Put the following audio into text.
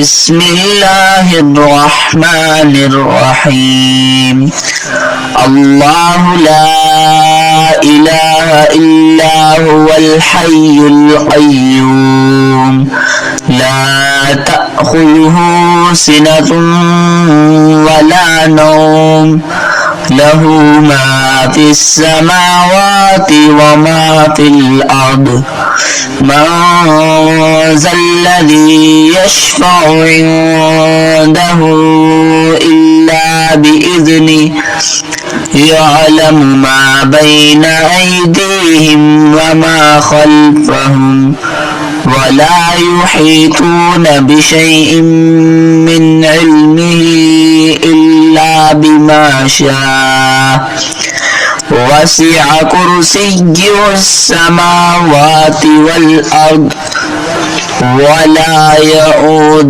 बिस्मिल्लाहिर्रहमानिर्रहीम। अल्लाहु ला इलाहा इल्ला हुवल हय्युल क़य्यूम ला तअख़ुज़ुहु सिनतुन वला नौम लहू मा फिस समावाति व मा फिल अर्द मन ज़ल्लज़ी यशफ़अु इंदहु इल्ला बिइज़्निहि यअलमु मा बैना अयदीहिम व मा ख़ल्फ़हुम वला युहीतून बिशैइन मिन इल्मिही इल्ला बिमा शाअ वसिअ कुर्सिय्युहुस समावाति वल अर्द वला यऊदुहु